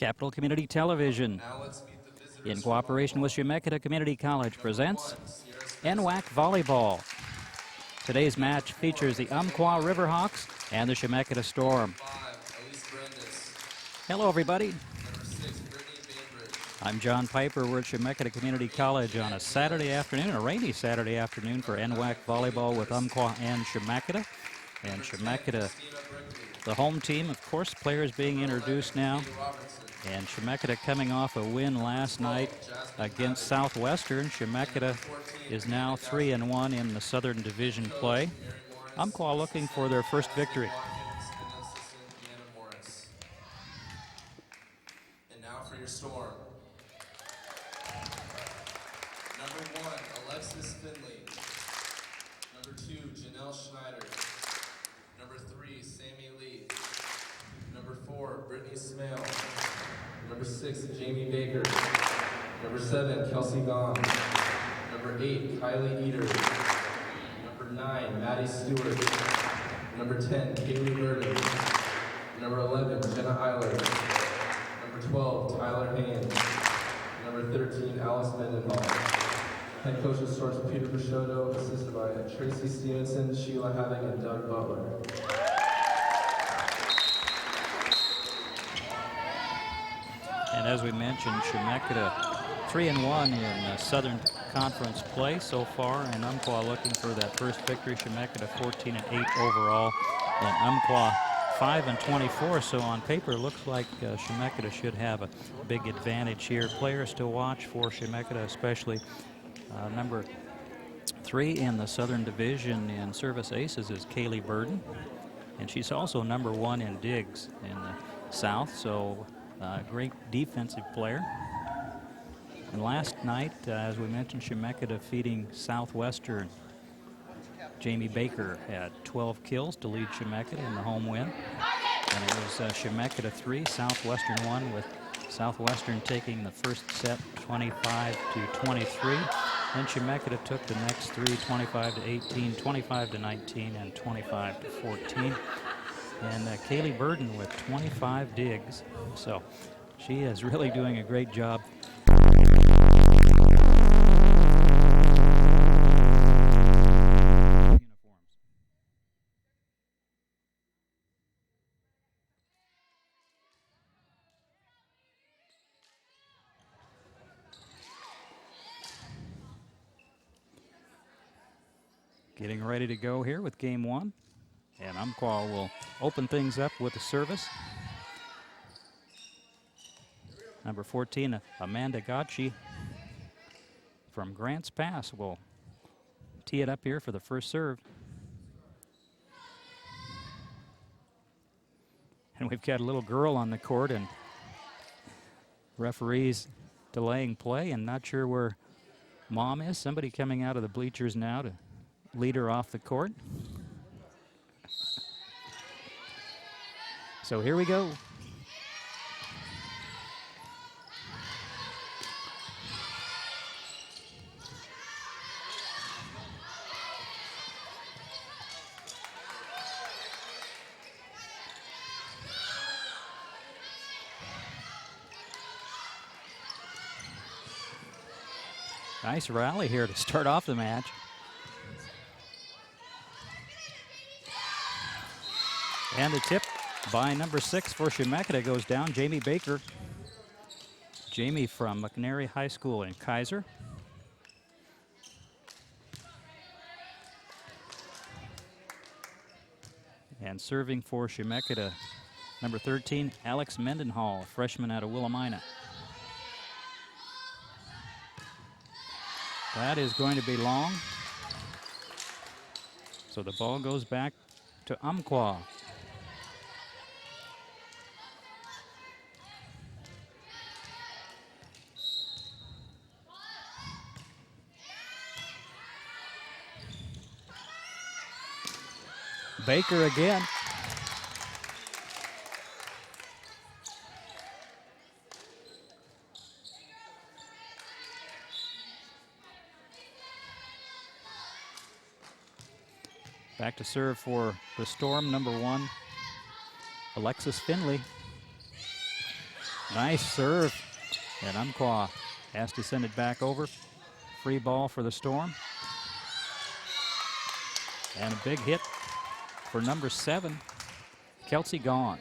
Capital Community Television, in cooperation with Chemeketa Community College, presents NWAC Volleyball. Today's match features the Umpqua Riverhawks and the Chemeketa Storm. Hello, everybody. I'm John Piper. We're at Chemeketa Community College on a Saturday afternoon, a rainy Saturday afternoon for NWAC Volleyball with Umpqua and Chemeketa. And Chemeketa, the home team, of course, players being introduced now. And Chemeketa coming off a win last night against Southwestern. Chemeketa is now 3-1 in the Southern Division play. Umpqua looking for their first victory. And now for your Storm. Number 1, Alexis Finley. Number 2, Janelle Schneider. Number 3, Sammy Lee. Number 4, Brittany Smale. Number 6, Jamie Baker. Number 7, Kelsey Gong. Number 8, Kylie Eater. Number 9, Maddie Stewart. Number 10, Kaylee Burden. Number 11, Jenna Eiler. Number 12, Tyler Haynes. Number 13, Alice Mendenhall. Head coach of Storms Peter Peixoto, assisted by Tracy Stevenson, Sheila Having, and Doug Butler. And as we mentioned, Chemeketa 3-1 in Southern Conference play so far, and Umpqua looking for that first victory. Chemeketa 14-8 overall, and Umpqua 5-24. So on paper, looks like Chemeketa should have a big advantage here. Players to watch for Chemeketa, especially number 3 in the Southern Division in service aces is Kaylee Burden, and she's also number 1 in digs in the South. So. Great defensive player. And last night, as we mentioned, Chemeketa defeating Southwestern. Jamie Baker had 12 kills to lead Chemeketa in the home win. And it was Chemeketa 3, Southwestern 1, with Southwestern taking the first set 25-23. Then Chemeketa took the next 3, 25-18, 25-19, and 25-14. And Kaylee Burden with 25 digs. So she is really doing a great job. Getting ready to go here with game 1. And Umpqua will open things up with a service. Number 14, Amanda Gotchi from Grants Pass will tee it up here for the first serve. And we've got a little girl on the court, and referees delaying play and not sure where mom is. Somebody coming out of the bleachers now to lead her off the court. So here we go. Nice rally here to start off the match. And the tip by number 6 for Chemeketa goes down, Jamie Baker. Jamie from McNary High School in Kaiser. And serving for Chemeketa, number 13, Alex Mendenhall, freshman out of Willamina. That is going to be long. So the ball goes back to Umpqua. Baker again. Back to serve for the Storm, number 1, Alexis Finley. Nice serve. And Umpqua has to send it back over. Free ball for the Storm. And a big hit for number 7, Kelsey Gaughan.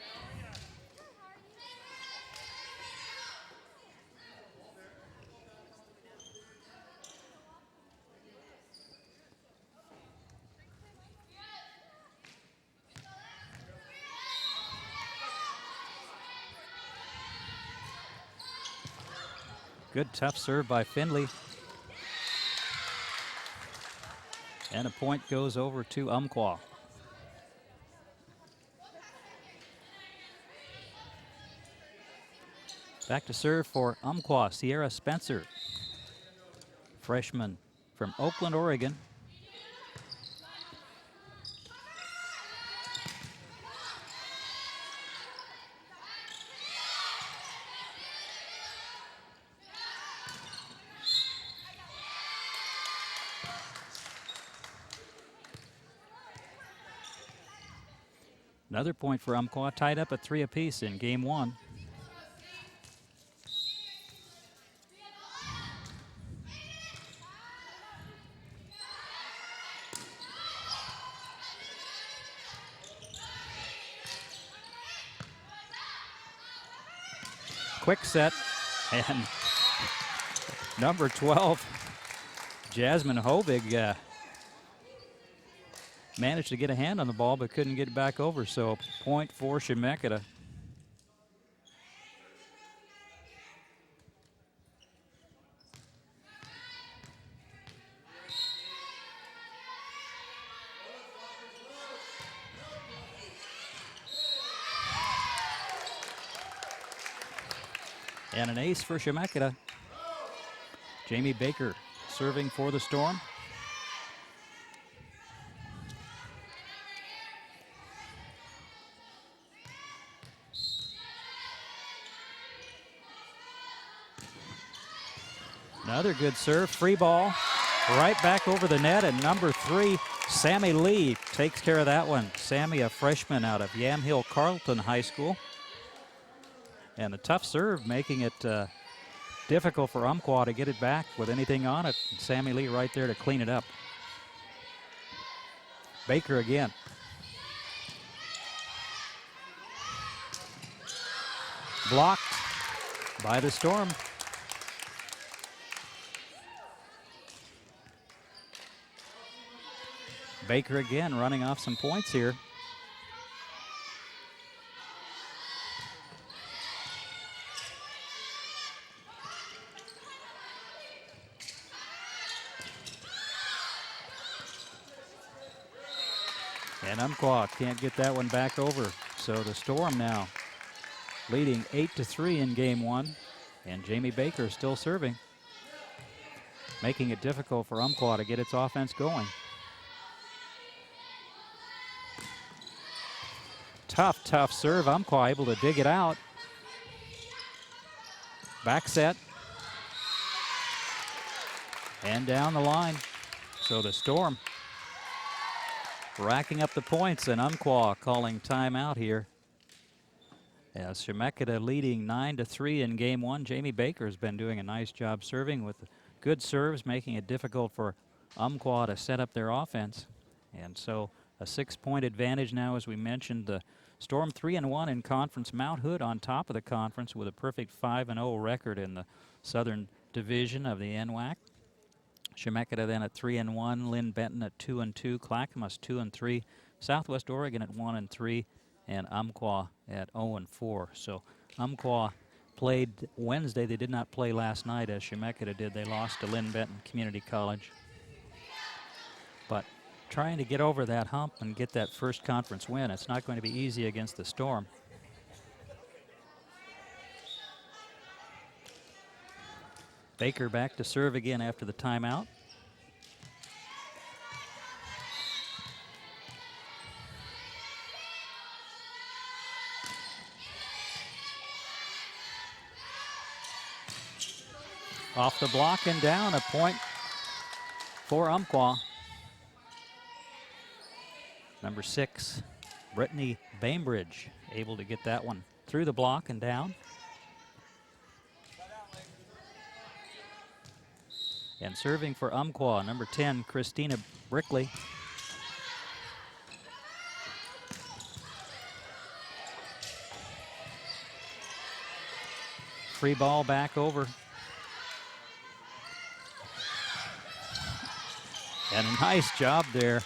Good tough serve by Findlay. And a point goes over to Umpqua. Back to serve for Umpqua, Sierra Spencer. Freshman from Oakland, Oregon. Another point for Umpqua, tied up at 3 apiece in game 1. Quick set, and number 12, Jasmine Hovig, managed to get a hand on the ball but couldn't get it back over, so point for Chemeketa. And an ace for Chemeketa. Jamie Baker serving for the Storm. Another good serve, free ball, right back over the net, and number 3, Sammy Lee takes care of that one. Sammy, a freshman out of Yamhill Carleton High School. And a tough serve, making it difficult for Umpqua to get it back with anything on it. Sammy Lee right there to clean it up. Baker again. Blocked by the Storm. Baker again running off some points here. And Umpqua can't get that one back over. So the Storm now leading 8-3 in game 1. And Jamie Baker still serving, making it difficult for Umpqua to get its offense going. Tough serve. Umpqua able to dig it out. Back set. And down the line. So the Storm racking up the points, and Umpqua calling timeout here. As Chemeketa leading 9-3 in game 1. Jamie Baker has been doing a nice job serving with good serves, making it difficult for Umpqua to set up their offense. And so a 6-point advantage now, as we mentioned. The Storm 3-1 in conference. Mount Hood on top of the conference with a perfect 5-0 record in the Southern Division of the NWAC. Chemeketa then at 3-1, Lynn Benton at 2-2, Clackamas 2-3, Southwest Oregon at 1-3, and Umpqua at 0-4. So Umpqua played Wednesday. They did not play last night as Chemeketa did. They lost to Lynn Benton Community College. But trying to get over that hump and get that first conference win, it's not going to be easy against the Storm. Baker back to serve again after the timeout. Off the block and down, a point for Umpqua. Number 6, Brittany Bainbridge, able to get that one through the block and down. And serving for Umpqua, number 10, Christina Brickley. Free ball back over. And a nice job there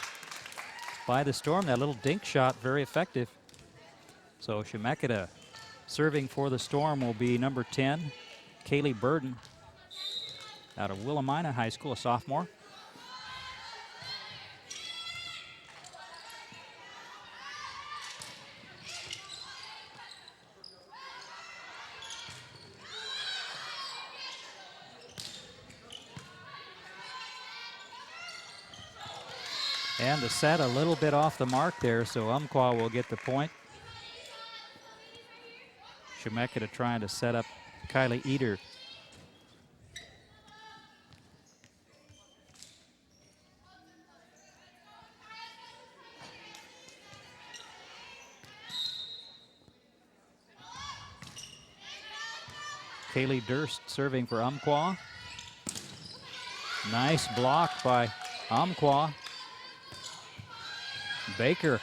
by the Storm. That little dink shot, very effective. So Chemeketa serving for the Storm will be number 10, Kaylee Burden, out of Willamina High School, a sophomore. And the set a little bit off the mark there, so Umpqua will get the point. Chemeketa trying to set up Kylie Eder. Kaylee Durst serving for Umpqua. Nice block by Umpqua. Baker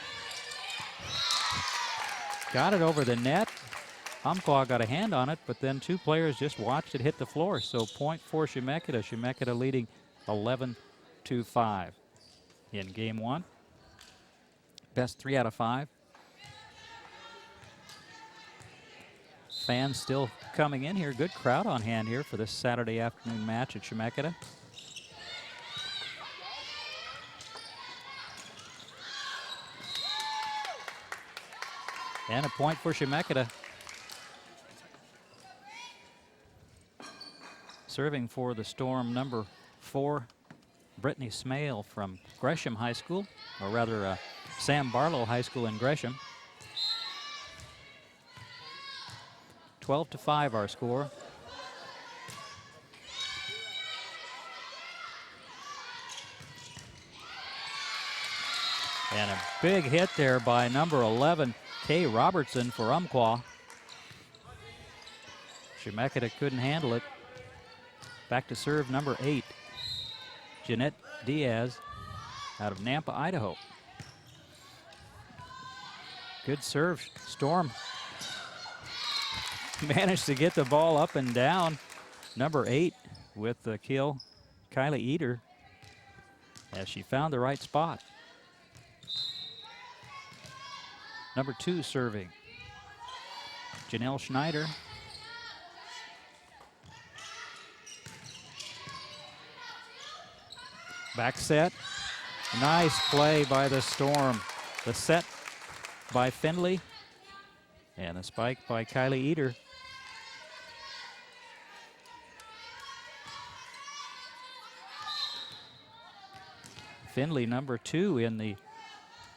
got it over the net. Umpqua got a hand on it, but then two players just watched it hit the floor. So point for Chemeketa. Chemeketa leading 11-5 in game one. Best 3 out of 5. Fans still coming in here. Good crowd on hand here for this Saturday afternoon match at Chemeketa. And a point for Chemeketa. Serving for the Storm, number 4, Brittany Smale from Gresham High School, or rather Sam Barlow High School in Gresham. 12-5 our score. And a big hit there by number 11, Kay Robertson for Umpqua. Chemeketa couldn't handle it. Back to serve number 8, Jeanette Diaz out of Nampa, Idaho. Good serve. Storm managed to get the ball up and down. Number 8 with the kill, Kylie Eder, as she found the right spot. Number 2 serving, Janelle Schneider. Back set. Nice play by the Storm. The set by Findlay. And a spike by Kylie Eder. Findlay, number 2 in the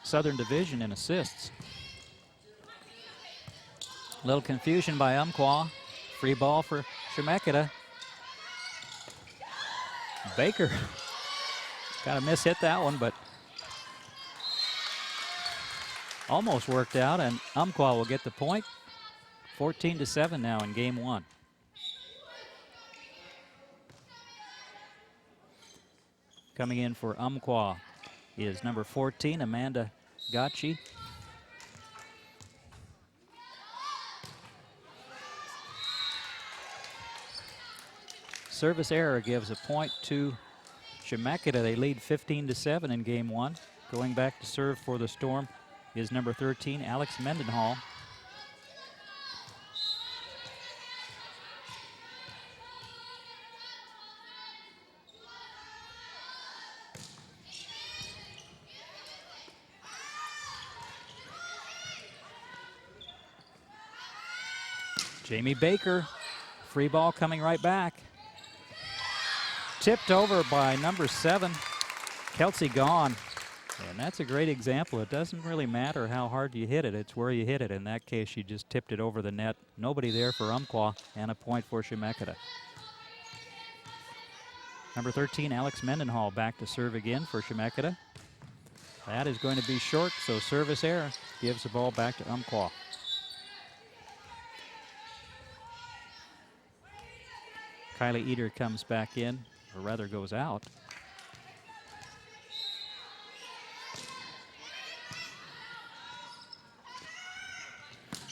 Southern Division in assists. Little confusion by Umpqua. Free ball for Chemeketa. Baker. Got to miss-hit that one, but almost worked out, and Umpqua will get the point. 14-7 now in game one. Coming in for Umpqua is number 14, Amanda Gacci. Service error gives a point to Chemeketa. They lead 15-7 in game one. Going back to serve for the Storm is number 13, Alex Mendenhall. Jamie Baker, free ball coming right back. Tipped over by number 7, Kelsey Gaughan. And that's a great example. It doesn't really matter how hard you hit it, it's where you hit it. In that case, she just tipped it over the net. Nobody there for Umpqua, and a point for Chemeketa. Number 13, Alex Mendenhall, back to serve again for Chemeketa. That is going to be short, so service error gives the ball back to Umpqua. Kylie Eder comes back in. or rather goes out.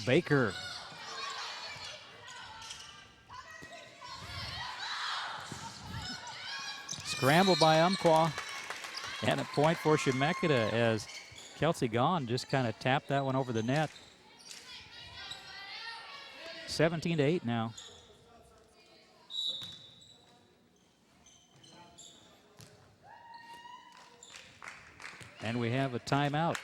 Baker. Scramble by Umpqua. And a point for Chemeketa as Kelsey Gaughan just kind of tapped that one over the net. 17-8 now. And we have a timeout.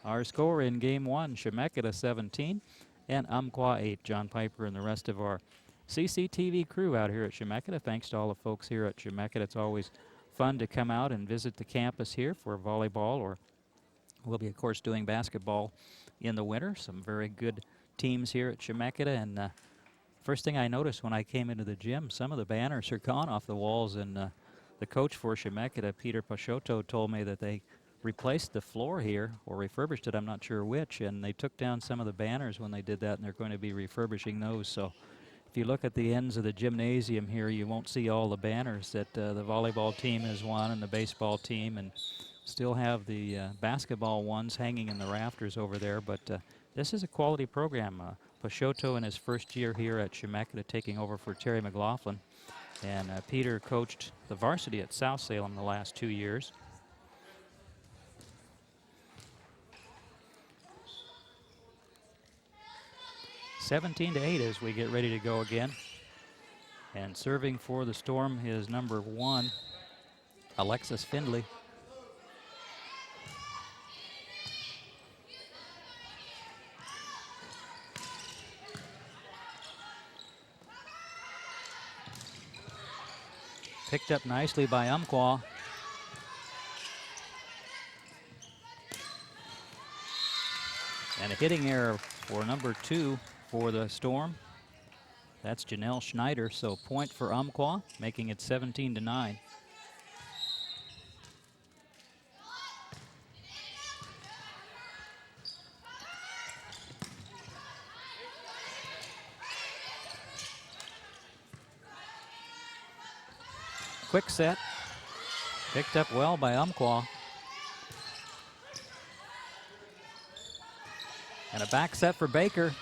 Our score in game one, Chemeketa 17 and Umpqua 8. John Piper and the rest of our CCTV crew out here at Chemeketa. Thanks to all the folks here at Chemeketa. It's always fun to come out and visit the campus here for volleyball, or we'll be, of course, doing basketball in the winter. Some very good teams here at Chemeketa. And first thing I noticed when I came into the gym, some of the banners are gone off the walls. And the coach for Chemeketa, Peter Pachotto, told me that they replaced the floor here, or refurbished it, I'm not sure which, and they took down some of the banners when they did that, and they're going to be refurbishing those. So if you look at the ends of the gymnasium here, you won't see all the banners that the volleyball team has won and the baseball team, and still have the basketball ones hanging in the rafters over there. But this is a quality program. Pachotto in his first year here at Chemeketa, taking over for Terry McLaughlin, and Peter coached the varsity at South Salem the last 2 years. (17-8) as we get ready to go again. And serving for the Storm is number 1, Alexis Findley. Picked up nicely by Umpqua. And a hitting error for number 2 for the Storm. That's Janelle Schneider, so point for Umpqua, making it 17-9. Quick set, picked up well by Umpqua. And a back set for Baker.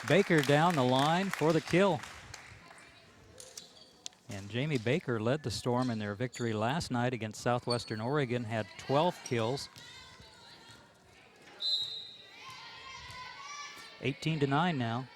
Baker down the line for the kill. And Jamie Baker led the Storm in their victory last night against Southwestern Oregon, had 12 kills. 18-9 now.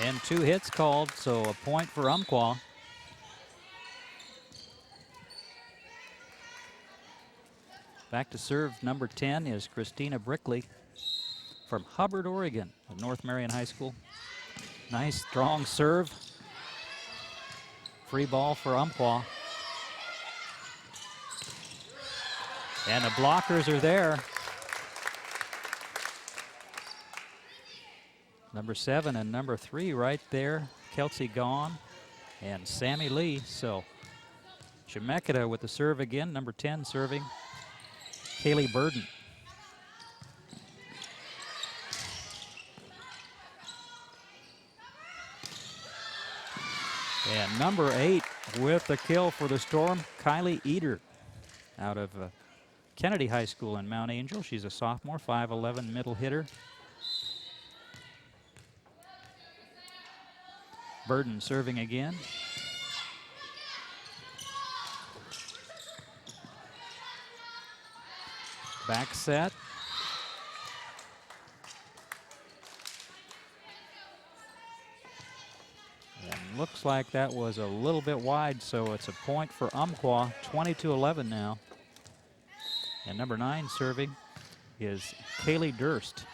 And 2 hits called, so a point for Umpqua. Back to serve number 10 is Christina Brickley from Hubbard, Oregon, of North Marion High School. Nice, strong serve. Free ball for Umpqua. And the blockers are there. Number 7 and number 3 right there, Kelsey Gaughan and Sammy Lee. So Chemeketa with the serve again, number 10 serving, Kaylee Burden. And number 8 with the kill for the Storm, Kylie Eder out of Kennedy High School in Mount Angel. She's a sophomore, 5'11" middle hitter. Burden serving again. Back set. And looks like that was a little bit wide, so it's a point for Umpqua, 22-11 now. And number 9 serving is Kaylee Durst.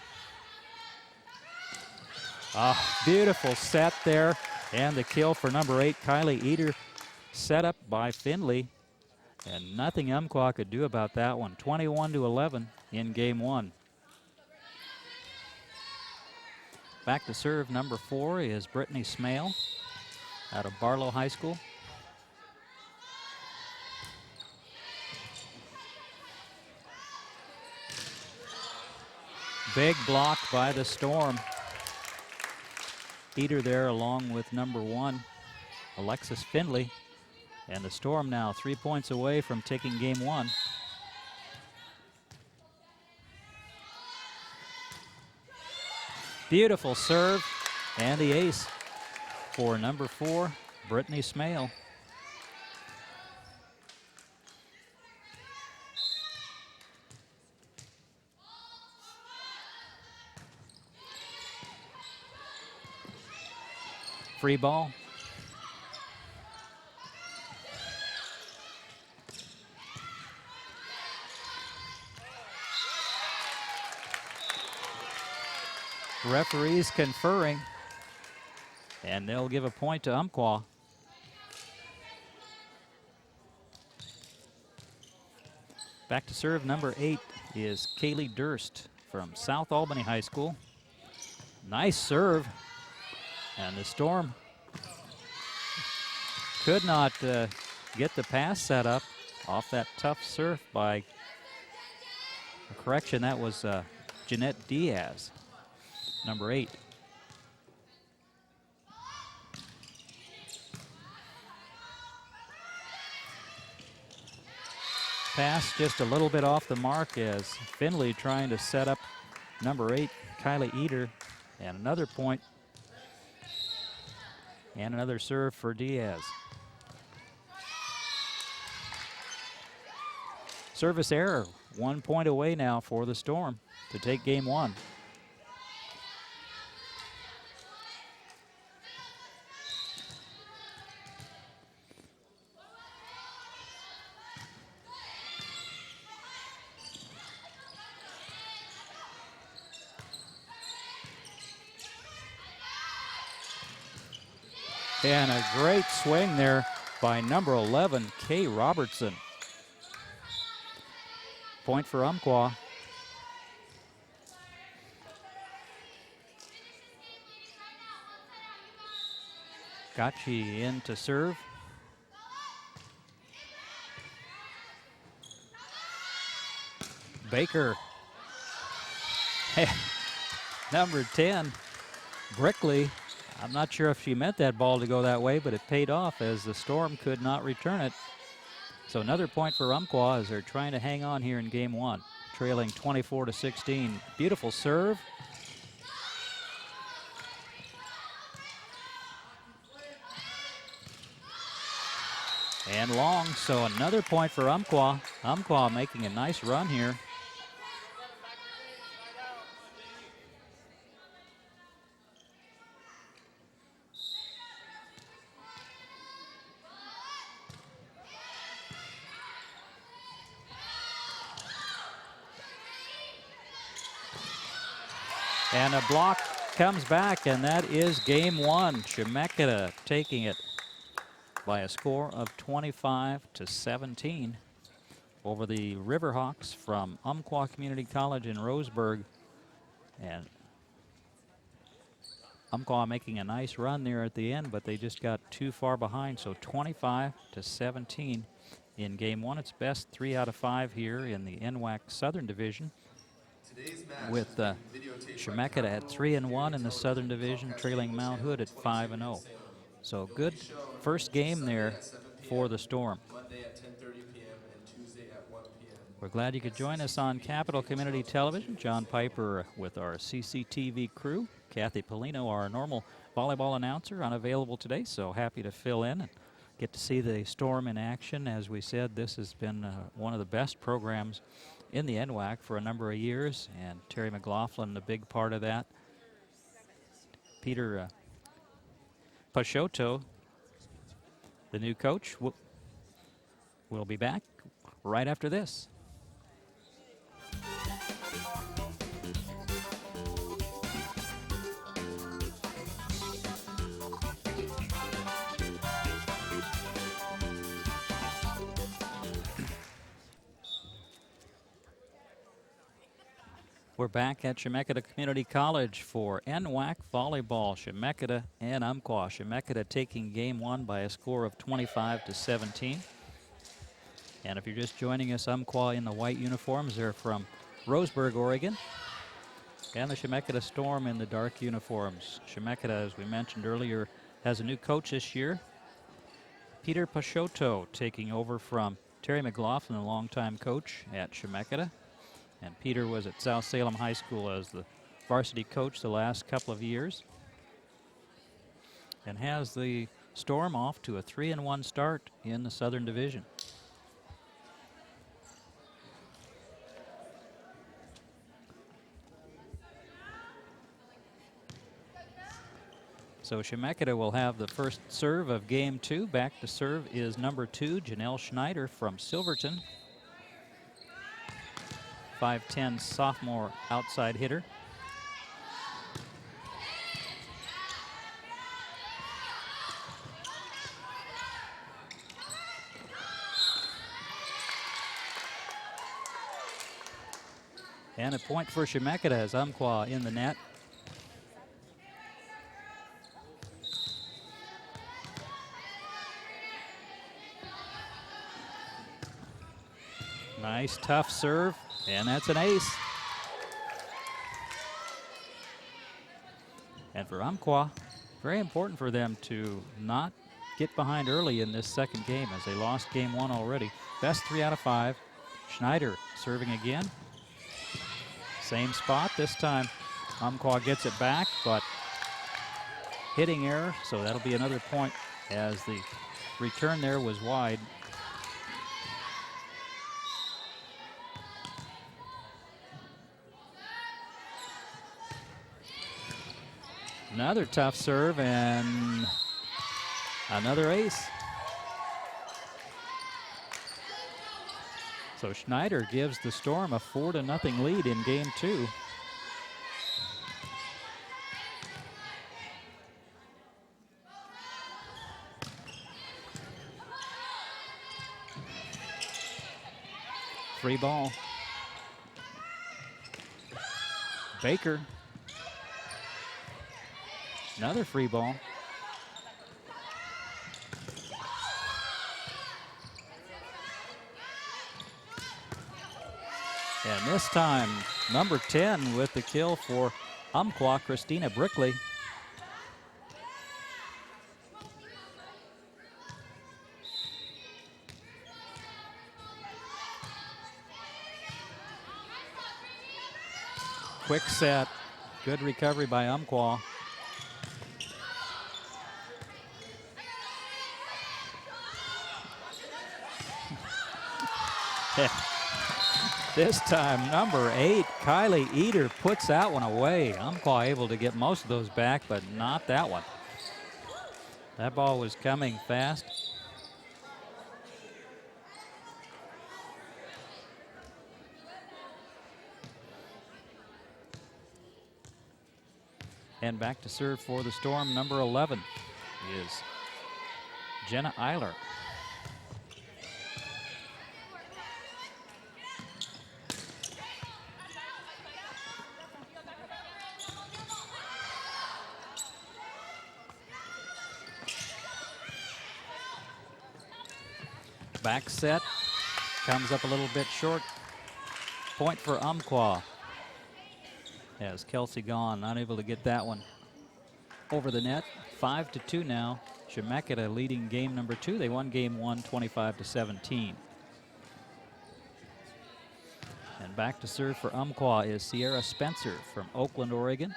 Ah, beautiful set there. And the kill for number 8, Kylie Eder, set up by Findley. And nothing Umpqua could do about that one. 21-11 in game one. Back to serve number 4 is Brittany Smale out of Barlow High School. Big block by the Storm. Eater there along with number 1, Alexis Findley. And the Storm now 3 points away from taking game 1. Beautiful serve and the ace for number 4, Brittany Smale. Free ball. Referees conferring, and they'll give a point to Umpqua. Back to serve number 8 is Kaylee Durst from South Albany High School. Nice serve, and the Storm could not get the pass set up off that tough serve by, correction, that was Jeanette Diaz, number 8. Pass just a little bit off the mark as Findley trying to set up number 8, Kylie Eater, and another point and another serve for Diaz. Service error, 1 point away now for the Storm to take game 1. And a great swing there by number 11, Kay Robertson. Point for Umpqua. Gachi in to serve. Baker. Number 10, Brickley. I'm not sure if she meant that ball to go that way, but it paid off as the Storm could not return it. So another point for Umpqua as they're trying to hang on here in game 1, trailing 24-16. Beautiful serve. And long, so another point for Umpqua. Umpqua making a nice run here. And a block comes back, and that is game 1. Chemeketa taking it by a score of 25-17 over the Riverhawks from Umpqua Community College in Roseburg. And Umpqua making a nice run there at the end, but they just got too far behind. So 25-17 in game 1. It's best 3 out of 5 here in the NWAC Southern Division, with Chemeketa at 3-1 in the Southern Division, trailing Mount Hood at 5-0. So good first game there for the Storm. We're glad you could join us on Capital Community Television. John Piper with our CCTV crew. Kathy Polino, our normal volleyball announcer, unavailable today, so happy to fill in and get to see the Storm in action. As we said, this has been one of the best programs in the NWAC for a number of years, and Terry McLaughlin a big part of that. Peter Pachotto, the new coach, will be back right after this. We're back at Chemeketa Community College for NWAC volleyball. Chemeketa and Umpqua. Chemeketa taking game one by a score of 25-17. And if you're just joining us, Umpqua in the white uniforms. They're from Roseburg, Oregon. And the Chemeketa Storm in the dark uniforms. Chemeketa, as we mentioned earlier, has a new coach this year. Peter Pachotto taking over from Terry McLaughlin, a longtime coach at Chemeketa. And Peter was at South Salem High School as the varsity coach the last couple of years. And has the Storm off to a 3-1 start in the Southern Division. So Chemeketa will have the first serve of game two. Back to serve is number 2, Janelle Schneider from Silverton. 5'10" sophomore outside hitter. And a point for Chemeketa as Umpqua in the net. Nice tough serve, and that's an ace. And for Umpqua, very important for them to not get behind early in this second game as they lost game one already. Best 3 out of 5. Schneider serving again. Same spot this time. Umpqua gets it back, but hitting error, so that'll be another point as the return there was wide. Another tough serve and another ace. So Schneider gives the Storm a 4-0 lead in game two. Free ball. Baker. Another free ball. And this time, number 10 with the kill for Umpqua, Christina Brickley. Quick set. Good recovery by Umpqua. This time, number 8, Kylie Eder puts that one away. Umpqua able to get most of those back, but not that one. That ball was coming fast. And back to serve for the Storm, number 11 is Jenna Eiler. Back set, comes up a little bit short. Point for Umpqua. As Kelsey Gaughan unable to get that one over the net. 5-2 now. Chemeketa leading game number 2. They won game 1, 25-17. And back to serve for Umpqua is Sierra Spencer from Oakland, Oregon.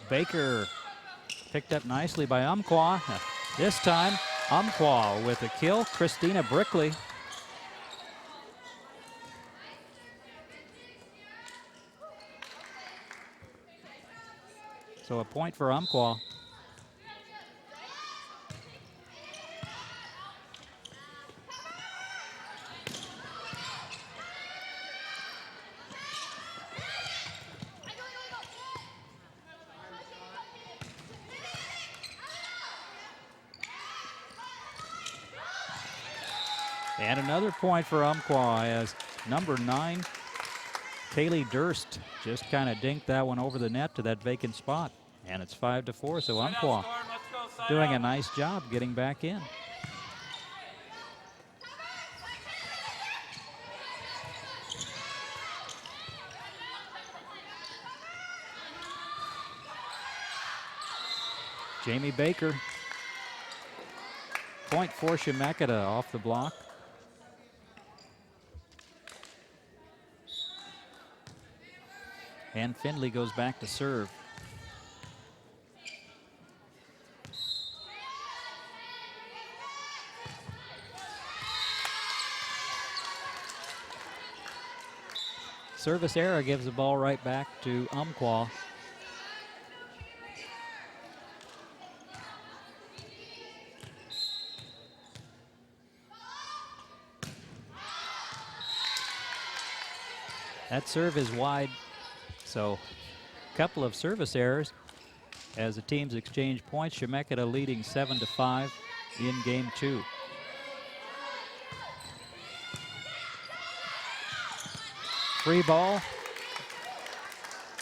Baker picked up nicely by Umpqua. This time, Umpqua with a kill, Christina Brickley. So a point for Umpqua. And another point for Umpqua as number 9, Kaylee Durst, just kind of dinked that one over the net to that vacant spot. And it's 5-4, so Umpqua doing a nice job getting back in. Jamie Baker. Point for Chemeketa off the block. And Findlay goes back to serve. Service error gives the ball right back to Umpqua. That serve is wide, so a couple of service errors as the teams exchange points. Chemeketa leading 7-5 in game 2. Free ball.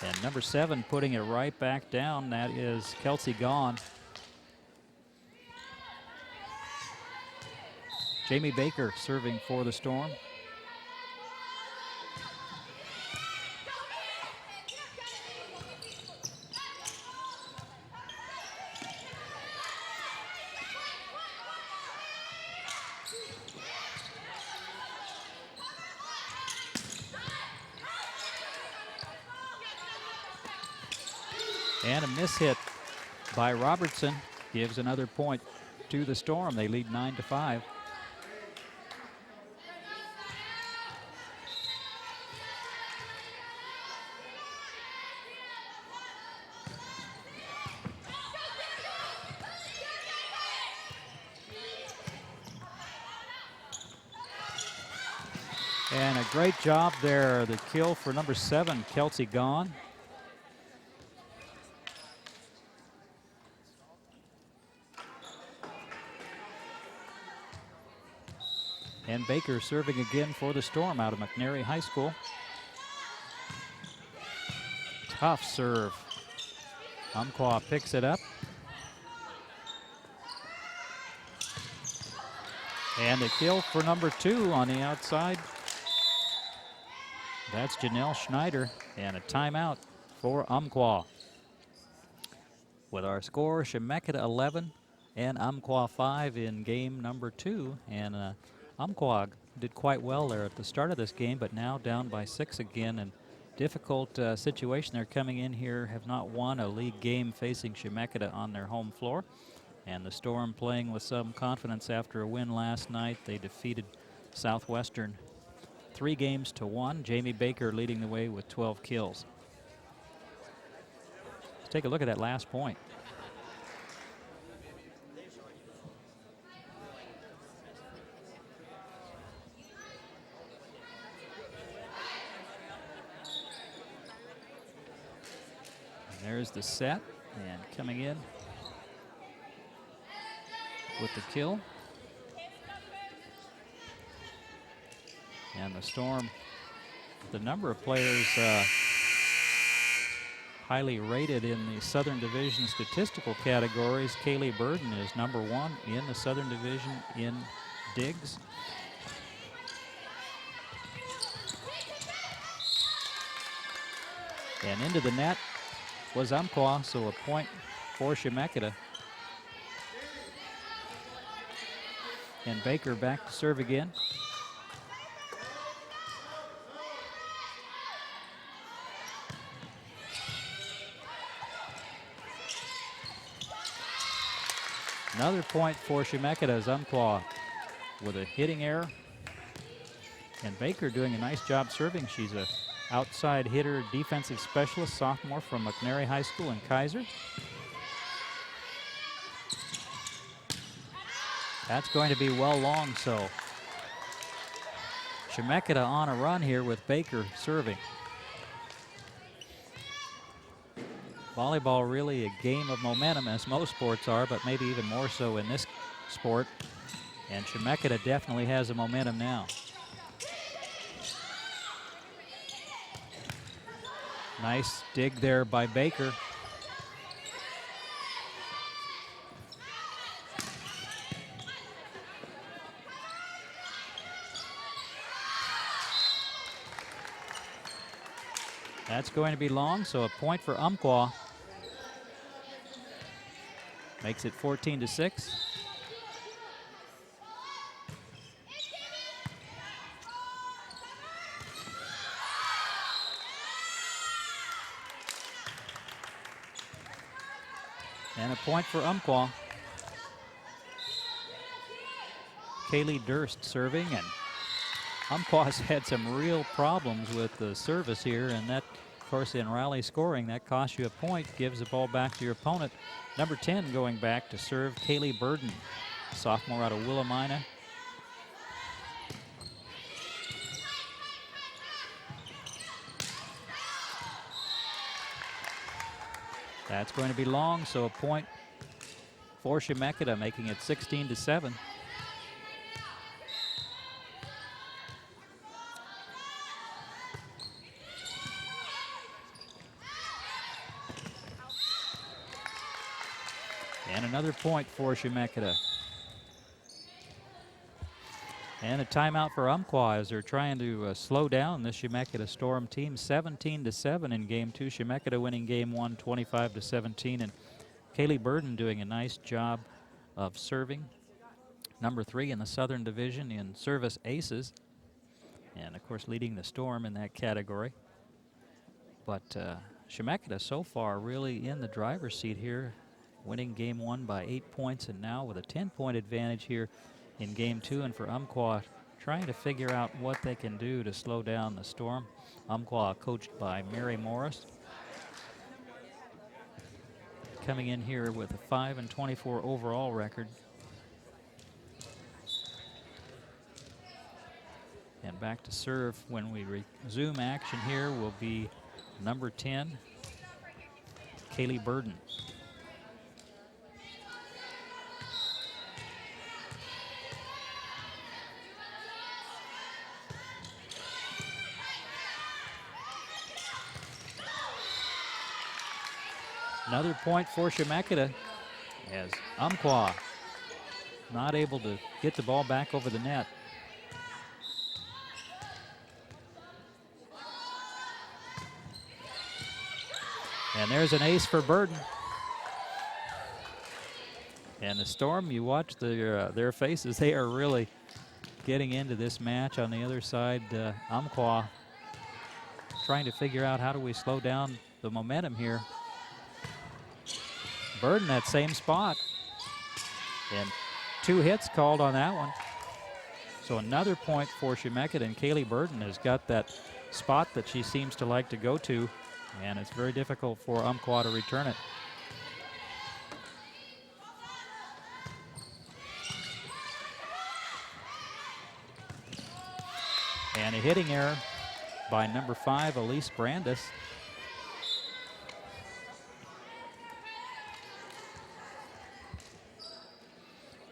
And number 7 putting it right back down. That is Kelsey Gaughan. Jamie Baker serving for the Storm. And a miss hit by Robertson gives another point to the Storm. They lead 9-5. And a great job there, the kill for number 7, Kelsey Gaughan. And Baker serving again for the Storm out of McNary High School. Tough serve. Umpqua picks it up. And a kill for number 2 on the outside. That's Janelle Schneider, and a timeout for Umpqua. With our score, Chemeketa 11 and Umpqua 5 in game number 2. And Umpqua did quite well there at the start of this game, but now down by 6 again. And difficult situation. They're coming in here, have not won a league game facing Chemeketa on their home floor. And the Storm playing with some confidence after a win last night. They defeated Southwestern 3-1. Jamie Baker leading the way with 12 kills. Let's take a look at that last point. And there's the set, and coming in with the kill. And the Storm, the number of players highly rated in the Southern Division statistical categories. Kaylee Burden is number 1 in the Southern Division in digs. And into the net was Umpqua, so a point for Chemeketa. And Baker back to serve again. Another point for Chemeketa as Umpqua with a hitting error. And Baker doing a nice job serving. She's a outside hitter, defensive specialist, sophomore from McNary High School in Kaiser. That's going to be well long, so Chemeketa on a run here with Baker serving. Volleyball really a game of momentum, as most sports are, but maybe even more so in this sport. And Chemeketa definitely has the momentum now. Nice dig there by Baker. That's going to be long, so a point for Umpqua. Makes it 14-6. And a point for Umpqua. Kaylee Durst serving, and Umpqua's had some real problems with the service here, and that, of course, in rally scoring, that costs you a point, gives the ball back to your opponent. Number 10 going back to serve, Kaylee Burden, sophomore out of Willamina. That's going to be long, so a point for Chemeketa, making it 16-7. And another point for Chemeketa. And a timeout for Umpqua as they're trying to slow down this Chemeketa Storm team. 17-7 in game 2. Chemeketa winning game 1, 25-17. And Kaylee Burden doing a nice job of serving. Number 3 in the Southern Division in service aces. And of course leading the Storm in that category. But Chemeketa so far really in the driver's seat here, winning game 1 by 8 points, and now with a 10-point advantage here in game 2. And for Umpqua, trying to figure out what they can do to slow down the Storm. Umpqua coached by Mary Morris. Coming in here with a 5-24 overall record. And back to serve when we resume action here will be number 10, Kaylee Burden. Another point for Chemeketa as Umpqua not able to get the ball back over the net. And there's an ace for Burden. And the Storm, you watch their faces, they are really getting into this match. On the other side, Umpqua trying to figure out how do we slow down the momentum here. Burden that same spot. And 2 hits called on that one. So another point for Chemeketa, and Kaylee Burden has got that spot that she seems to like to go to, and it's very difficult for Umpqua to return it. And a hitting error by number 5, Elise Brandis.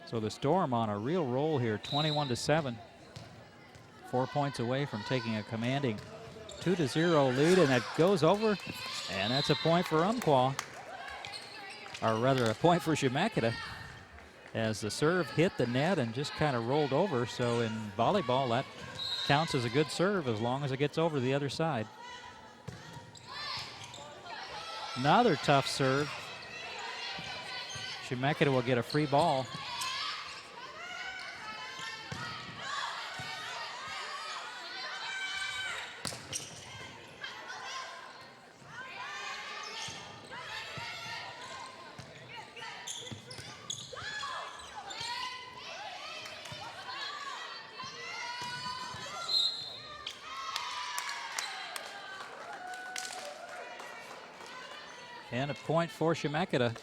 So the Storm on a real roll here, 21-7. 4 points away from taking a commanding 2-0 lead, and that goes over, and that's a point for Umpqua. Or rather, a point for Chemeketa, as the serve hit the net and just kind of rolled over. So in volleyball, that counts as a good serve as long as it gets over the other side. Another tough serve. Chemeketa will get a free ball. And a point for Chemeketa.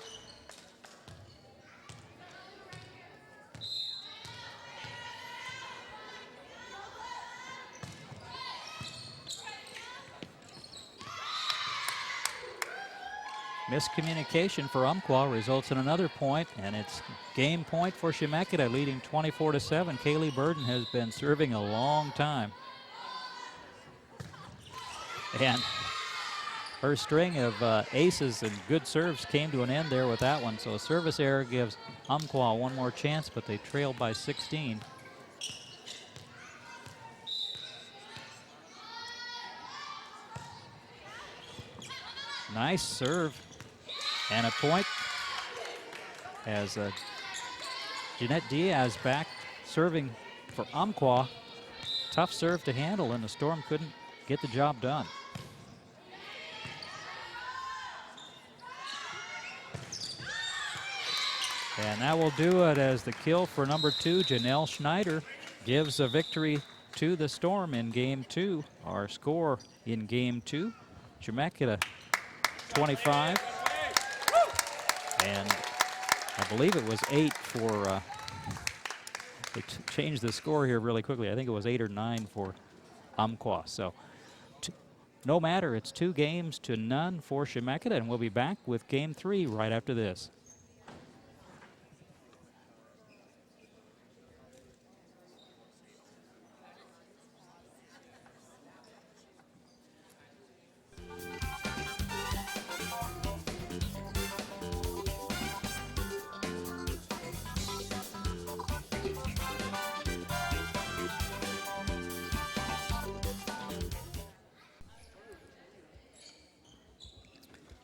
Miscommunication for Umpqua results in another point, and it's game point for Chemeketa, leading 24-7. Kaylee Burden has been serving a long time. And her string of aces and good serves came to an end there with that one. So a service error gives Umpqua one more chance, but they trail by 16. Nice serve and a point as Jeanette Diaz back serving for Umpqua. Tough serve to handle, and the Storm couldn't get the job done. And that will do it as the kill for number 2, Janelle Schneider, gives a victory to the Storm in game 2. Our score in game 2, Chemeketa 25. And I believe it was 8 for, they changed the score here really quickly. I think it was 8 or 9 for Umpqua. So no matter, it's 2 games to none for Chemeketa, and we'll be back with game 3 right after this.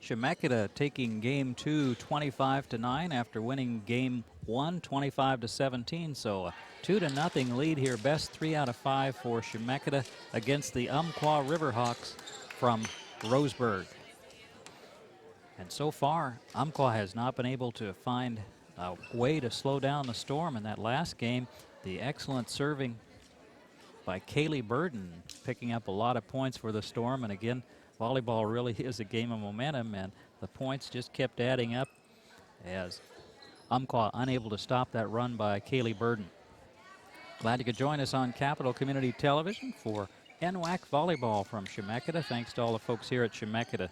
Chemeketa taking game 2 25-9 after winning game 1 25-17. So a 2-0 lead here. Best 3 out of 5 for Chemeketa against the Umpqua Riverhawks from Roseburg. And so far, Umpqua has not been able to find a way to slow down the Storm in that last game. The excellent serving by Kaylee Burden picking up a lot of points for the Storm. And again, volleyball really is a game of momentum, and the points just kept adding up as Umpqua unable to stop that run by Kaylee Burden. Glad you could join us on Capital Community Television for NWAC Volleyball from Chemeketa. Thanks to all the folks here at Chemeketa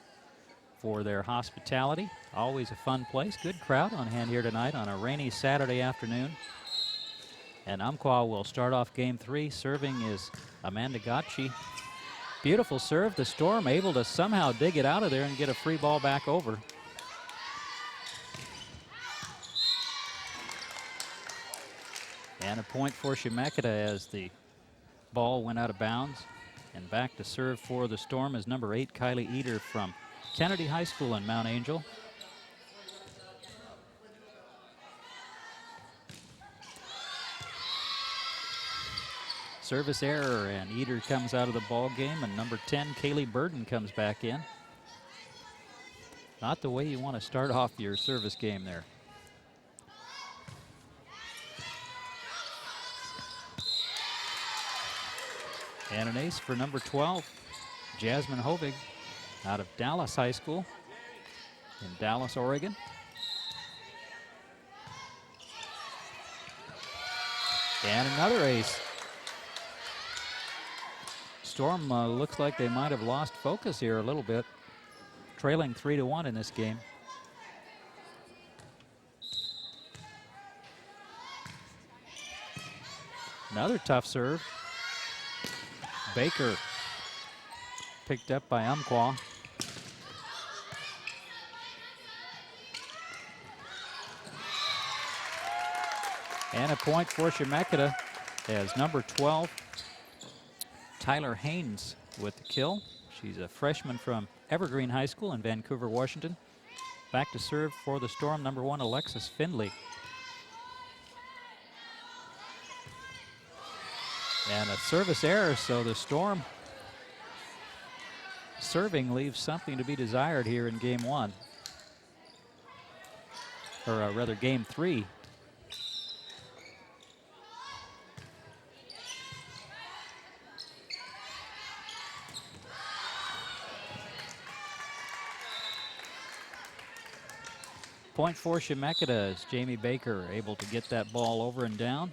for their hospitality. Always a fun place. Good crowd on hand here tonight on a rainy Saturday afternoon. And Umpqua will start off game 3. Serving is Amanda Gotchi. Beautiful serve. The Storm able to somehow dig it out of there and get a free ball back over. And a point for Chemeketa as the ball went out of bounds. And back to serve for the Storm is number 8, Kylie Eder from Kennedy High School in Mount Angel. Service error, and Eder comes out of the ball game, and number 10, Kaylee Burden, comes back in. Not the way you want to start off your service game there. And an ace for number 12, Jasmine Hovig, out of Dallas High School in Dallas, Oregon. And another ace. Storm looks like they might have lost focus here a little bit, trailing 3-1 in this game. Another tough serve. Baker picked up by Umpqua. And a point for Chemeketa as number 12, Tyler Haynes with the kill. She's a freshman from Evergreen High School in Vancouver, Washington. Back to serve for the Storm, number 1, Alexis Findley. And a service error, so the Storm serving leaves something to be desired here in game 1. Or rather game 3. Point for Chemeketa as Jamie Baker able to get that ball over and down.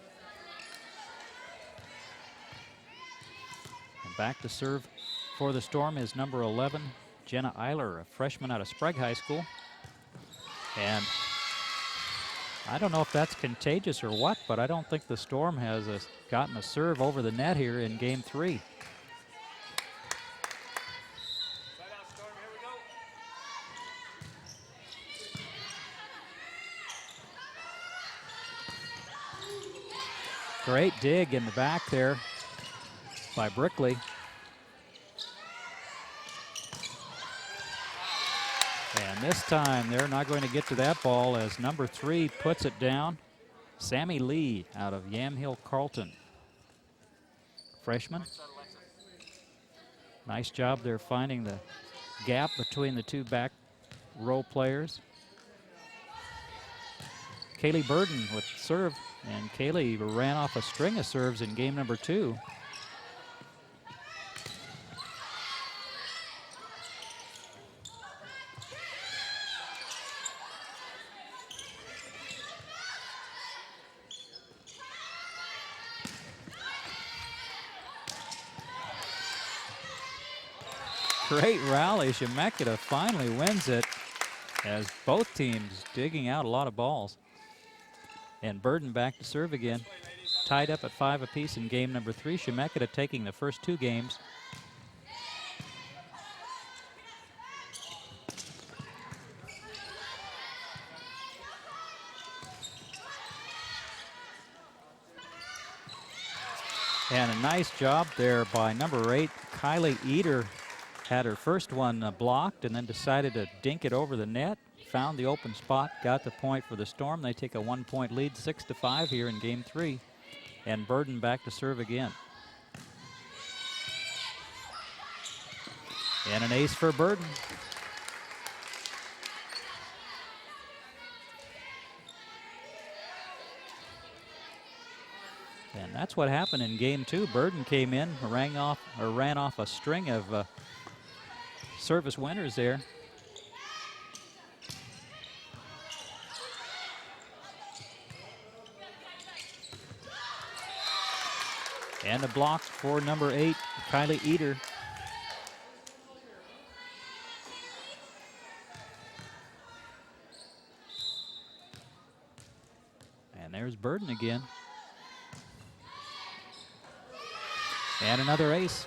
And back to serve for the Storm is number 11, Jenna Eiler, a freshman out of Sprague High School. And I don't know if that's contagious or what, but I don't think the Storm has gotten a serve over the net here in game 3. Great dig in the back there by Brickley. And this time they're not going to get to that ball as number 3 puts it down. Sammy Lee out of Yamhill Carlton. Freshman. Nice job there finding the gap between the two back row players. Kaylee Burden with serve, and Kaylee ran off a string of serves in game number 2. Great rally. Chemeketa finally wins it as both teams digging out a lot of balls. And Burden back to serve again. Tied up at 5 apiece in game number 3. Chemeketa taking the first 2 games. And a nice job there by number 8, Kylie Eder. Had her first one blocked and then decided to dink it over the net. Found the open spot, got the point for the Storm. They take a 1-point lead, 6-5 here in game 3. And Burden back to serve again. And an ace for Burden. And that's what happened in game 2. Burden came in, ran off a string of service winners there. And a block for number 8, Kylie Eder. And there's Burden again. And another ace.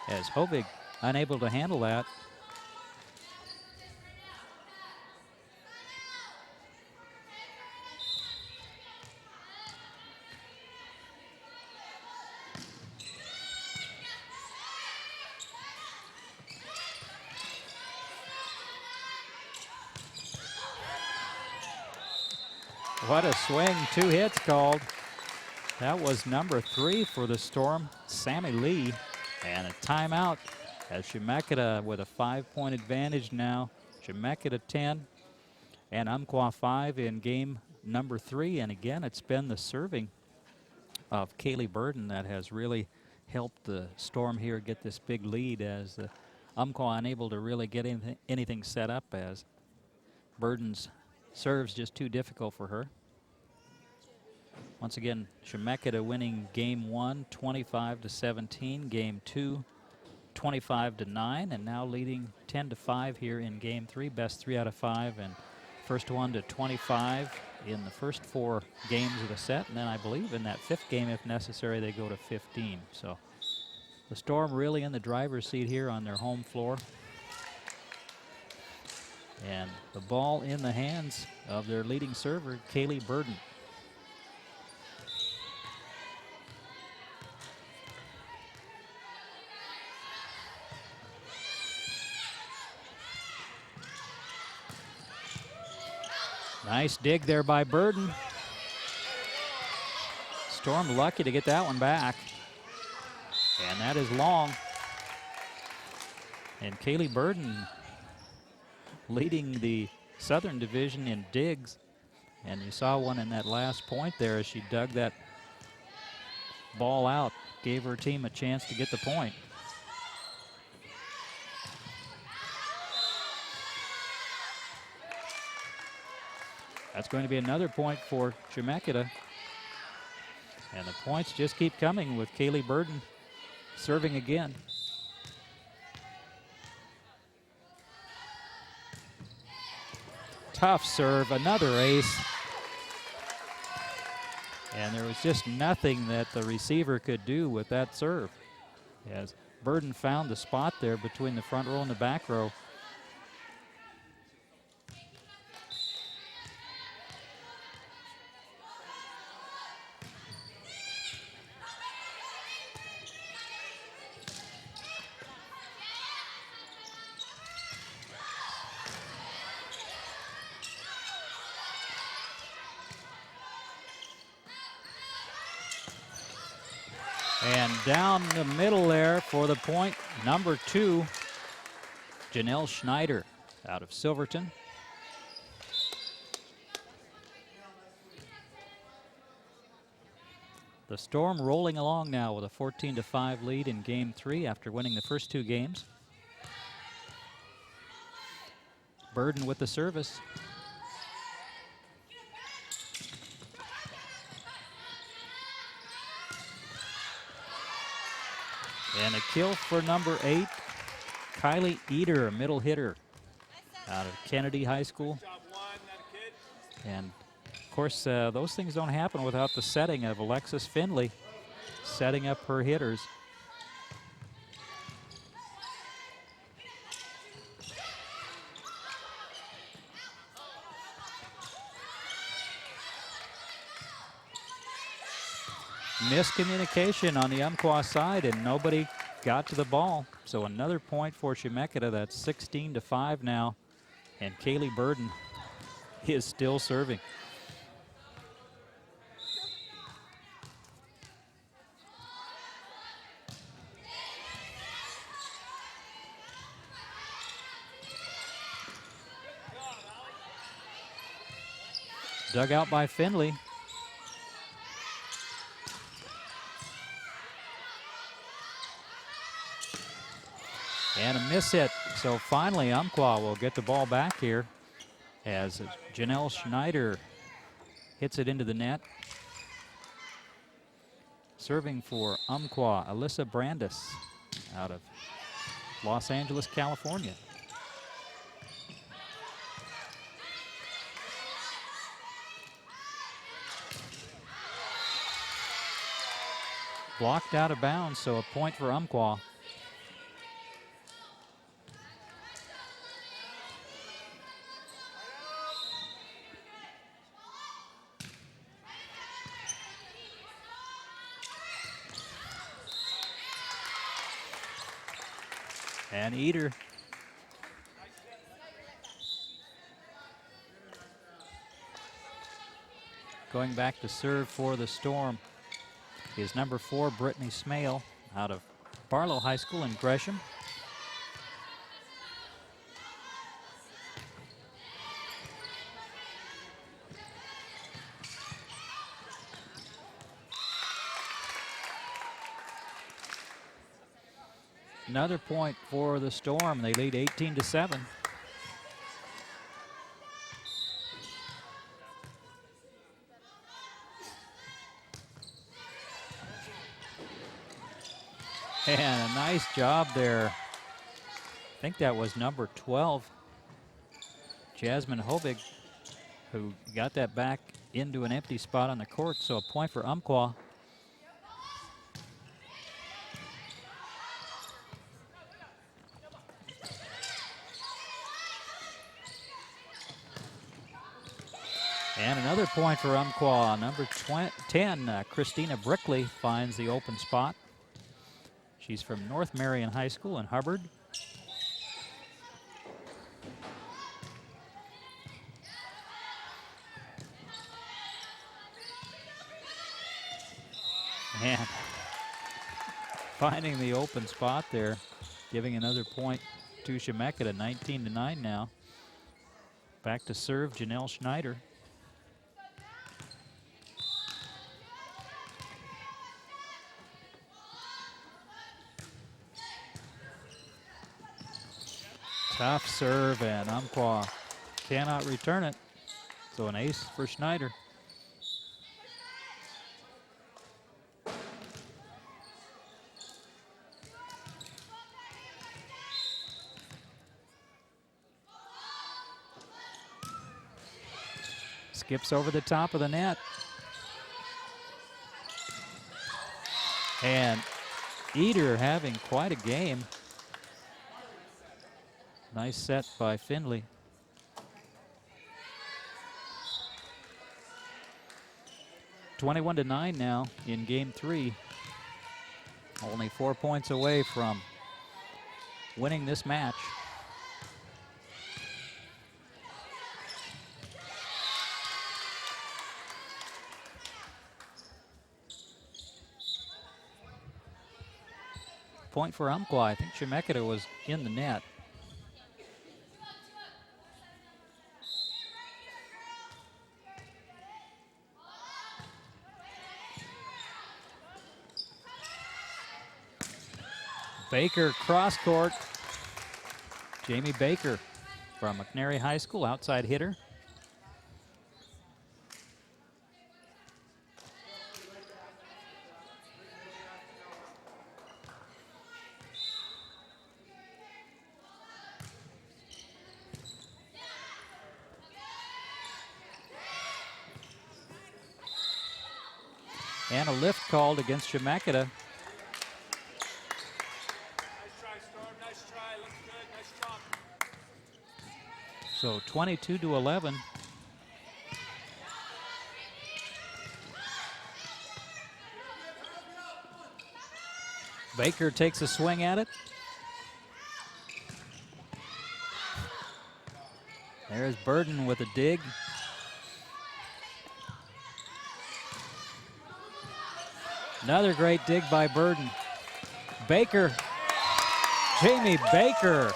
As Hovig unable to handle that. What a swing, 2 hits called. That was number 3 for the Storm, Sammy Lee. And a timeout as Chemeketa with a 5-point advantage now. Chemeketa 10 and Umpqua 5 in game number 3. And again, it's been the serving of Kaylee Burden that has really helped the Storm here get this big lead, as the Umpqua unable to really get anything set up, as Burden's serves just too difficult for her. Once again, Chemeketa winning game 1, 25-17, game 2, 25-9, and now leading 10-5 here in game 3, best 3 out of 5, and first one to 25 in the first 4 games of the set, and then I believe in that 5th game, if necessary, they go to 15. So the Storm really in the driver's seat here on their home floor. And the ball in the hands of their leading server, Kaylee Burden. Nice dig there by Burden. Storm lucky to get that one back. And that is long. And Kaylee Burden leading the Southern Division in digs. And you saw one in that last point there as she dug that ball out, gave her team a chance to get the point. That's going to be another point for Chemeketa. And the points just keep coming with Kaylee Burden serving again. Tough serve, another ace. And there was just nothing that the receiver could do with that serve, as Burden found the spot there between the front row and the back row. And down the middle there for the point, number 2, Janelle Schneider out of Silverton. The Storm rolling along now with a 14-5 lead in game 3 after winning the first 2 games. Burden with the service. And a kill for number 8, Kylie Eder, a middle hitter out of Kennedy High School. And of course, those things don't happen without the setting of Alexis Finley setting up her hitters. Miscommunication on the Umpqua side, and nobody got to the ball. So another point for Chemeketa. That's 16-5 now, and Kaylee Burden is still serving. Dug out by Finley. And a miss hit. So finally, Umpqua will get the ball back here as Janelle Schneider hits it into the net. Serving for Umpqua, Alyssa Brandis out of Los Angeles, California. Blocked out of bounds, so a point for Umpqua. And Eder going back to serve for the Storm is number 4, Brittany Smale out of Barlow High School in Gresham. Another point for the Storm. They lead 18-7. And a nice job there. I think that was number 12, Jasmine Hovig, who got that back into an empty spot on the court. So a point for Umpqua. And another point for Umpqua. Number 10, Christina Brickley finds the open spot. She's from North Marion High School in Hubbard. And finding the open spot there, giving another point to Chemeketa, 19-9 now. Back to serve, Janelle Schneider. Tough serve, and Umpqua cannot return it. So an ace for Schneider. Skips over the top of the net. And Eder having quite a game. Nice set by Findlay. (21-9) now in game 3. Only 4 points away from winning this match. Point for Umpqua. I think Chemeketa was in the net. Baker cross court. Jamie Baker from McNary High School, outside hitter. And a lift called against Chemeketa. Nice try, Storm. Nice try. Looks good. Nice job. So 22-11. Baker takes a swing at it. There's Burden with a dig. Another great dig by Burden. Baker, Jamie Baker.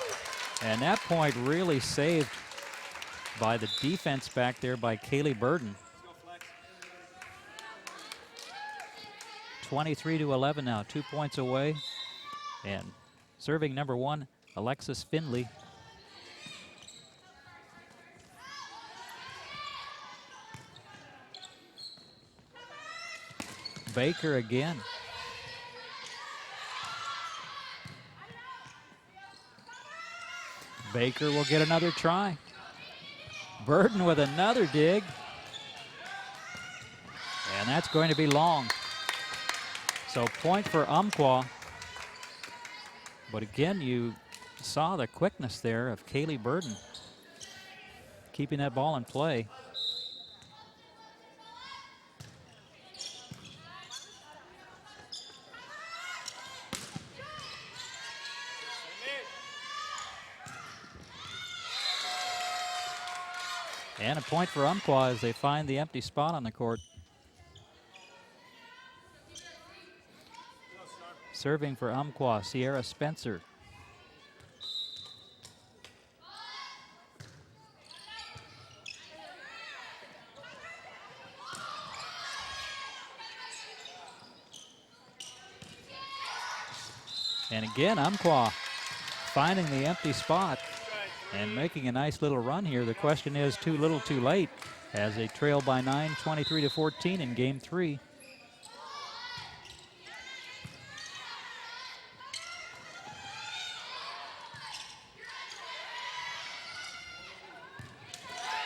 And that point really saved by the defense back there by Kaylee Burden. 23-11 now, 2 points away. And serving number 1, Alexis Findlay. Baker again. Baker will get another try. Burden with another dig. And that's going to be long. So point for Umpqua. But again, you saw the quickness there of Kaylee Burden keeping that ball in play. And a point for Umpqua as they find the empty spot on the court. Serving for Umpqua, Sierra Spencer. And again, Umpqua finding the empty spot and making a nice little run here. The question is, too little, too late, as they trail by 9, 23-14 in game 3.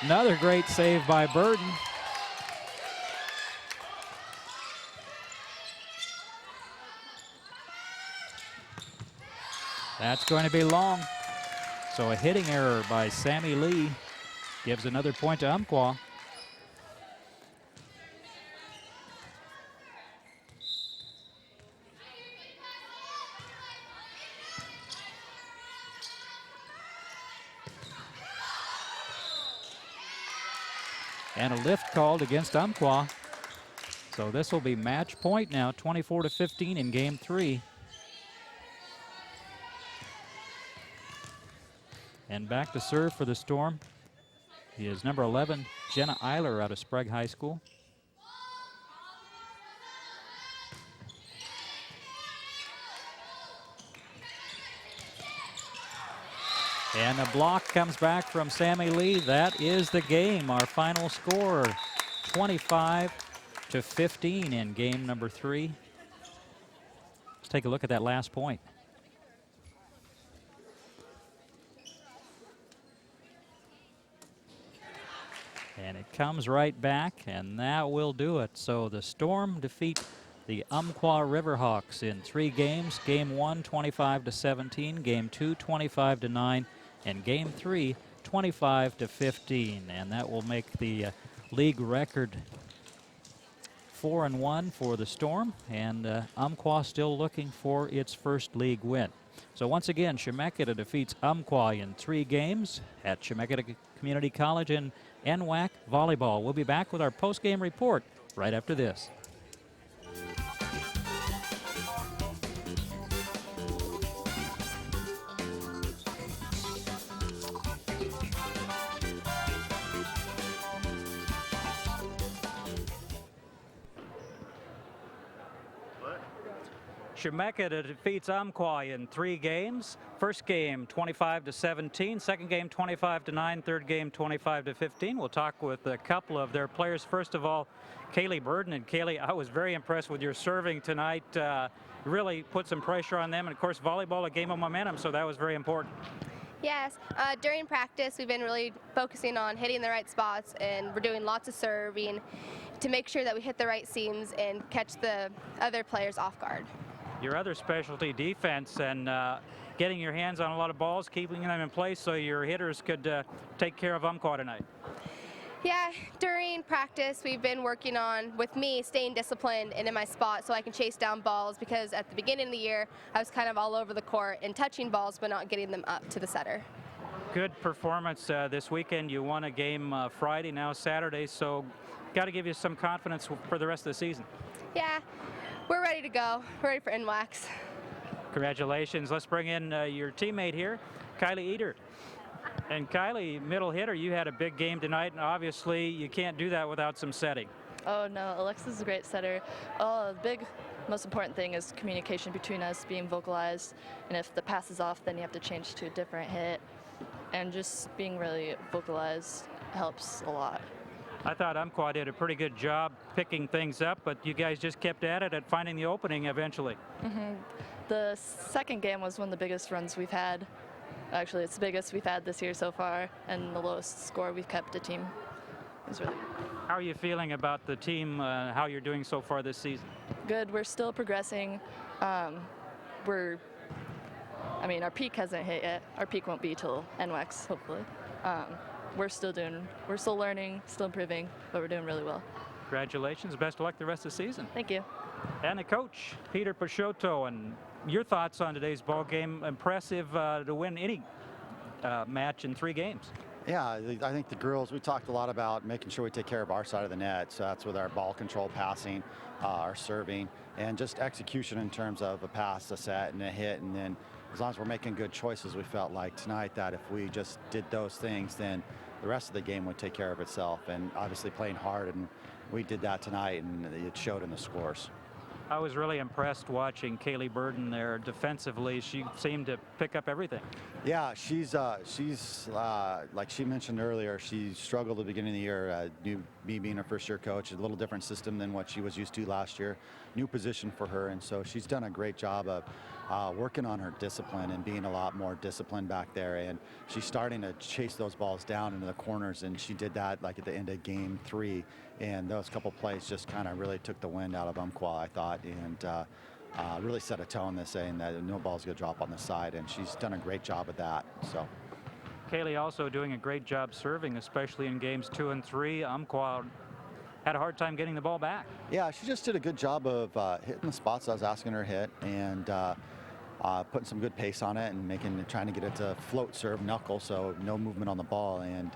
Another great save by Burden. That's going to be long. So a hitting error by Sammy Lee gives another point to Umpqua. And a lift called against Umpqua. So this will be match point now, 24-15 in game 3. And back to serve for the Storm is number 11, Jenna Eiler out of Sprague High School. And a block comes back from Sammy Lee. That is the game. Our final score, 25-15 in game number 3. Let's take a look at that last point. And it comes right back, and that will do it. So the Storm defeat the Umpqua Riverhawks in 3 games. Game 1, 25-17. Game 2, 25-9. And game 3, 25-15. And that will make the league record 4-1 for the Storm. And Umpqua still looking for its first league win. So once again, Chemeketa defeats Umpqua in 3 games at Chemeketa Community College in NWAC volleyball. We'll be back with our post-game report right after this. Chemeketa defeats Umpqua in 3 games. First game 25-17, second game 25-9, third game 25-15. We'll talk with a couple of their players. First of all, Kaylee Burden. And Kaylee, I was very impressed with your serving tonight. Really put some pressure on them. And of course, volleyball, a game of momentum, so that was very important. Yes, during practice we've been really focusing on hitting the right spots, and we're doing lots of serving to make sure that we hit the right seams and catch the other players off guard. Your other specialty, defense, and getting your hands on a lot of balls, keeping them in place so your hitters could take care of Umpqua tonight. Yeah, during practice we've been working on, with me, staying disciplined and in my spot so I can chase down balls, because at the beginning of the year I was kind of all over the court and touching balls but not getting them up to the setter. Good performance this weekend. You won a game Friday, now Saturday, so got to give you some confidence for the rest of the season. Yeah, we're ready to go. We're ready for NWACs. Congratulations. Let's bring in your teammate here, Kylie Eder. And Kylie, middle hitter, you had a big game tonight, and obviously you can't do that without some setting. Oh no, Alexis is a great setter. The most important thing is communication between us, being vocalized, and if the pass is off, then you have to change to a different hit, and just being really vocalized helps a lot. I thought Umpqua did a pretty good job picking things up, but you guys just kept at it at finding the opening eventually. The second game was one of the biggest runs we've had. Actually, it's the biggest we've had this year so far, and the lowest score we've kept a team. It was really good. How are you feeling about the team, how you're doing so far this season? Good. We're still progressing. Our peak hasn't hit yet. Our peak won't be till NWACs, hopefully. We're still learning, still improving, but we're doing really well. Congratulations. Best of luck the rest of the season. Thank you. And the coach, Peter Peixoto, and your thoughts on today's ball game. Impressive to win any match in 3 games. Yeah, I think the girls, we talked a lot about making sure we take care of our side of the net. So that's with our ball control, passing, our serving, and just execution in terms of a pass, a set, and a hit. And then as long as we're making good choices, we felt like tonight that if we just did those things, then the rest of the game would take care of itself. And obviously playing hard, and we did that tonight, and it showed in the scores. I was really impressed watching Kaylee Burden there defensively. She seemed to pick up everything. Yeah, she's like she mentioned earlier, she struggled at the beginning of the year. Me being a first-year coach, a little different system than what she was used to last year. New position for her, and so she's done a great job of working on her discipline and being a lot more disciplined back there. And she's starting to chase those balls down into the corners, and she did that like at the end of game 3. And those couple plays just kind of really took the wind out of Umpqua, I thought, and really set a tone that's saying that no ball's going to drop on the side, and she's done a great job at that. So, Kaylee also doing a great job serving, especially in games 2 and 3. Umpqua had a hard time getting the ball back. Yeah, she just did a good job of hitting the spots I was asking her to hit, and putting some good pace on it, and trying to get it to float, serve, knuckle, so no movement on the ball. And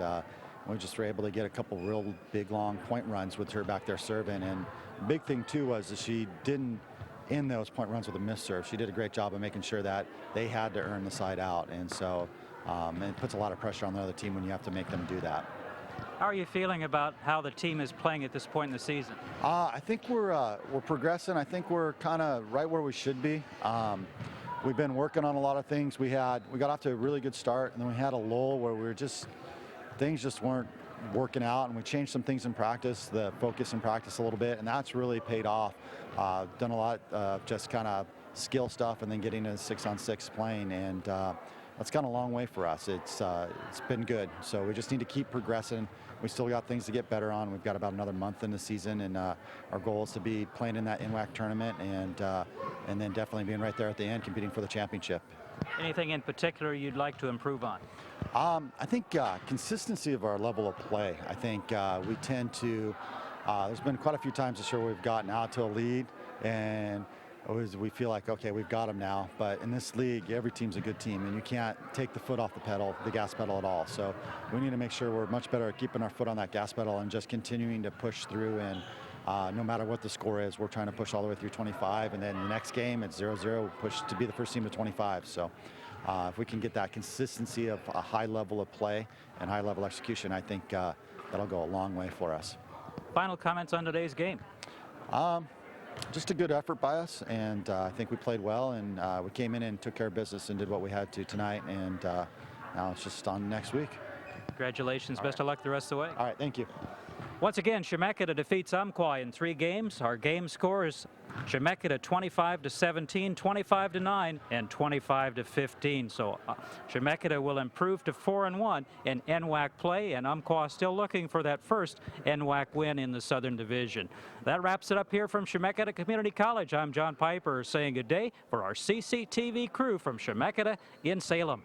we just were able to get a couple real big, long point runs with her back there serving. And the big thing, too, was that she didn't end those point runs with a miss serve. She did a great job of making sure that they had to earn the side out. And so it puts a lot of pressure on the other team when you have to make them do that. How are you feeling about how the team is playing at this point in the season? I think we're progressing. I think we're kind of right where we should be. we've been working on a lot of things. We got off to a really good start, and then we had a lull where things just weren't working out, and we changed some things in practice, the focus in practice a little bit, and that's really paid off. Done a lot of just kind of skill stuff, and then getting into 6-on-6 playing, and that's gone a long way for us. It's been good. So we just need to keep progressing. We still got things to get better on. We've got about another month in the season, and our goal is to be playing in that NWAC tournament, and then definitely being right there at the end, competing for the championship. Anything in particular you'd like to improve on? I think consistency of our level of play. I think we tend to, there's been quite a few times this year where we've gotten out to a lead, and we feel like, okay, we've got them now. But in this league, every team's a good team, and you can't take the foot off the gas pedal at all. So we need to make sure we're much better at keeping our foot on that gas pedal and just continuing to push through. And no matter what the score is, we're trying to push all the way through 25. And then the next game, it's 0-0, we'll push to be the first team to 25. So if we can get that consistency of a high level of play and high level execution, I think that'll go a long way for us. Final comments on today's game? Just a good effort by us, and I think we played well, and we came in and took care of business and did what we had to tonight, and now it's just on next week. Congratulations. Best of luck the rest of the way. All right, thank you. Once again, Chemeketa defeats Umpqua in 3 games. Our game scores: Chemeketa 25-17, 25-9, and 25-15. So Chemeketa will improve to 4-1 in NWAC play, and Umpqua still looking for that first NWAC win in the Southern Division. That wraps it up here from Chemeketa Community College. I'm John Piper saying good day for our CCTV crew from Chemeketa in Salem.